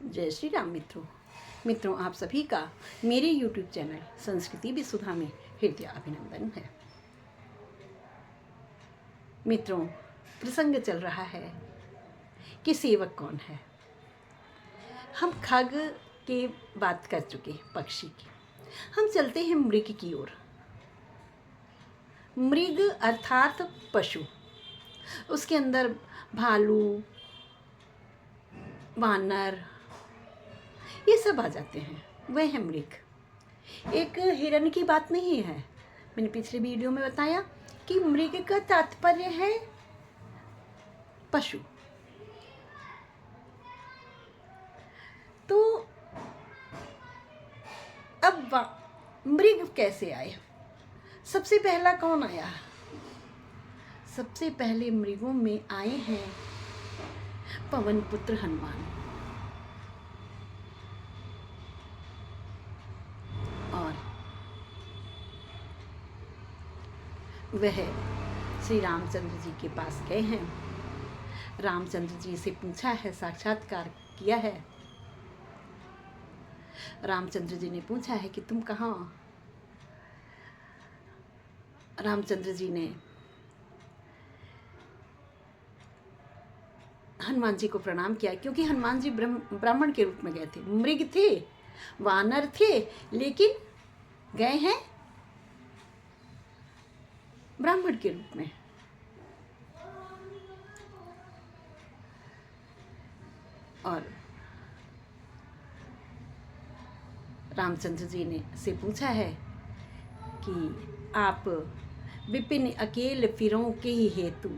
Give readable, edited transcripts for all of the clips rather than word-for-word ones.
जय श्री राम मित्रों, आप सभी का मेरे YouTube चैनल संस्कृति विसुधा में हृदय अभिनंदन है। मित्रों, प्रसंग चल रहा है कि सेवक कौन है। हम खग के बात कर चुके, पक्षी की। हम चलते हैं मृग की ओर। मृग अर्थात पशु, उसके अंदर भालू, वानर, ये सब आ जाते हैं, वह है मृग। एक हिरण की बात नहीं है। मैंने पिछले वीडियो में बताया कि मृग का तात्पर्य है पशु। तो अब मृग कैसे आए? सबसे पहला कौन आया? सबसे पहले मृगों में आए हैं पवन पुत्र हनुमान। और वह श्री रामचंद्र जी के पास गए हैं। रामचंद्र जी से पूछा है, साक्षात्कार किया है। रामचंद्र जी ने पूछा है कि तुम कहाँ? रामचंद्र जी ने हनुमान जी को प्रणाम किया, क्योंकि हनुमान जी ब्राह्मण के रूप में गए थे। मृग थे, वानर थे, लेकिन गए हैं ब्राह्मण के रूप में। और रामचंद्र जी ने से पूछा है कि आप विपिन अकेले फिरों के ही हेतु,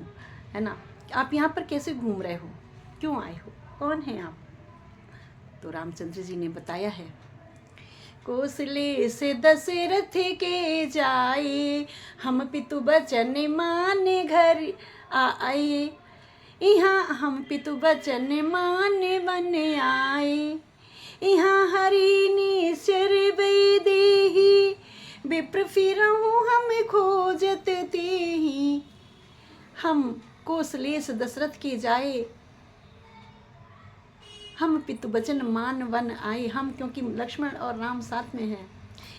है ना, आप यहाँ पर कैसे घूम रहे हो, क्यों आए हो, कौन हैं आप? तो रामचंद्र जी ने बताया है, कौशले से दशरथ के जाए, हम पितु बचन माने घर आए, यहाँ हम पितु बचन माने बन आए, यहाँ हरि निश्चर देही, विप्र फिरहूँ हम खोजत तेहि। हम कौशलेश दशरथ के जाए, हम पितु बचन मान वन आए। हम क्योंकि लक्ष्मण और राम साथ में हैं।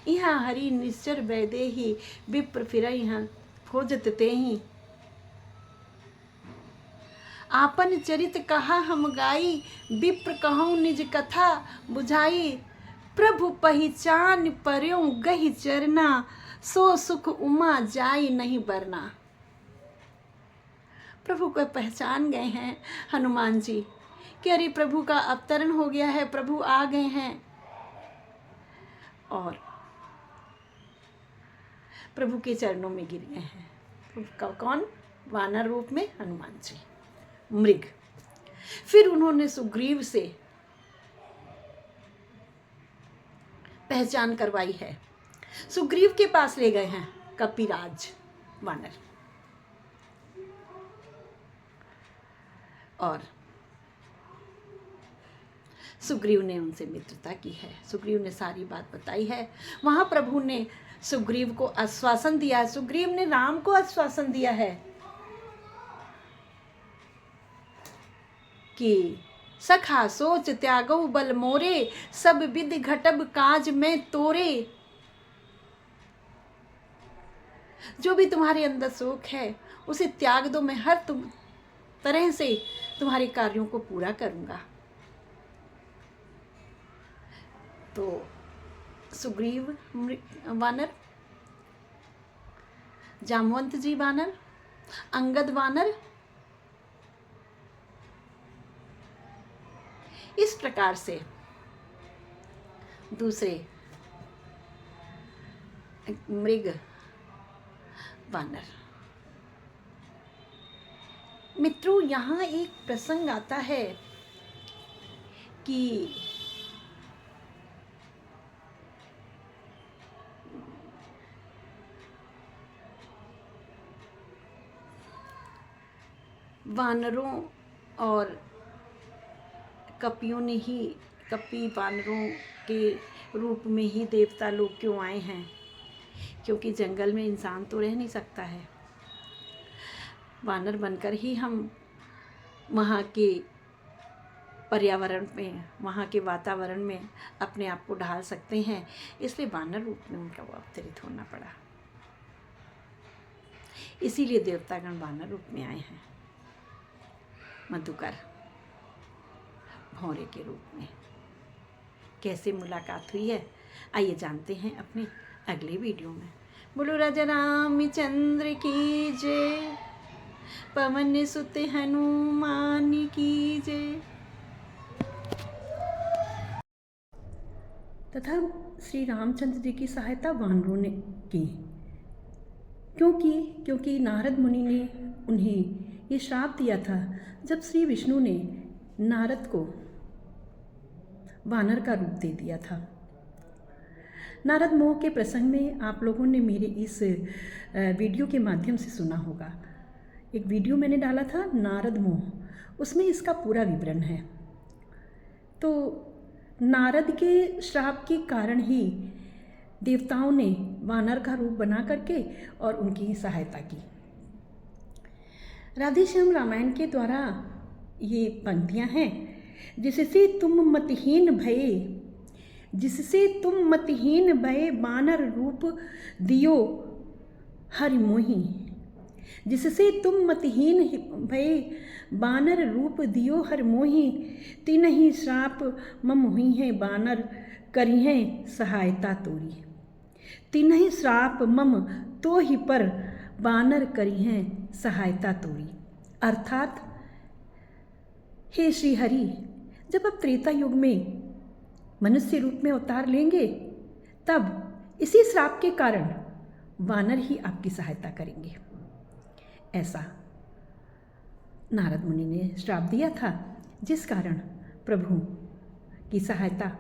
यहाँ हरि निश्चर वैदेही, विप्र फिरई हैं खोजत तेहि। आपन चरित कहा हम गाई, विप्र कहूँ निज कथा बुझाई। प्रभु पहिचान पर्यों गहि चरना, सो सुख उमा जाई नहीं बरना। प्रभु को पहचान गए हैं हनुमान जी कि अरे प्रभु का अवतरण हो गया है, प्रभु आ गए हैं। और प्रभु के चरणों में गिर गए हैं। कौन? वानर रूप में हनुमान जी, मृग। फिर उन्होंने सुग्रीव से पहचान करवाई है। सुग्रीव के पास ले गए हैं कपिराज वानर। और सुग्रीव ने उनसे मित्रता की है। सुग्रीव ने सारी बात बताई है। वहां प्रभु ने सुग्रीव को आश्वासन दिया है। सुग्रीव ने राम को आश्वासन दिया है कि सखा सोच त्यागो बल मोरे, सब विधि घटब काज में तोरे। जो भी तुम्हारे अंदर शोक है उसे त्याग दो, मैं हर तरह से तुम्हारे कार्यों को पूरा करूंगा। तो सुग्रीव वानर, जामवंत जी वानर, अंगद वानर, इस प्रकार से दूसरे मृग वानर। मित्रों, यहाँ एक प्रसंग आता है कि वानरों और कपियों ने ही, कपि वानरों के रूप में ही देवता लोग क्यों आए हैं? क्योंकि जंगल में इंसान तो रह नहीं सकता है। वानर बनकर ही हम वहाँ के पर्यावरण में, वहाँ के वातावरण में अपने आप को ढाल सकते हैं, इसलिए वानर रूप में उनका वो अवतरित होना पड़ा। इसीलिए देवतागण वानर रूप में आए हैं, मधुकर भौरे के रूप में। कैसे मुलाकात हुई है, आइए जानते हैं अपने अगले वीडियो में। बोलो राजा रामचंद्र की जय, पवन सुत हनुमान की जय। तथा श्री रामचंद्र जी की सहायता वानरों ने की। क्योंकि नारद मुनि ने उन्हें ये श्राप दिया था जब श्री विष्णु ने नारद को वानर का रूप दे दिया था। नारद मोह के प्रसंग में आप लोगों ने मेरे इस वीडियो के माध्यम से सुना होगा। एक वीडियो मैंने डाला था नारद मोह, उसमें इसका पूरा विवरण है। तो नारद के श्राप के कारण ही देवताओं ने वानर का रूप बना करके और उनकी सहायता की। राधेश्याम रामायण के द्वारा ये पंक्तियां हैं, जिससे तुम मतहीन भये बानर रूप दियो हरि मोहि। जिससे तुम मतहीन भये बानर रूप दियो हर मोहि। तिनहि श्राप मम हुई है बानर करी है सहायता तोरी। तिनहि श्राप मम तो ही पर बानर करी है सहायता तोरी। अर्थात हे श्री हरि, जब आप त्रेता युग में मनुष्य रूप में अवतार लेंगे, तब इसी श्राप के कारण वानर ही आपकी सहायता करेंगे। ऐसा नारद मुनि ने श्राप दिया था, जिस कारण प्रभु की सहायता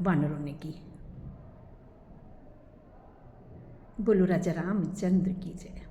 वानरों ने की। बोलो राजा रामचंद्र की जय।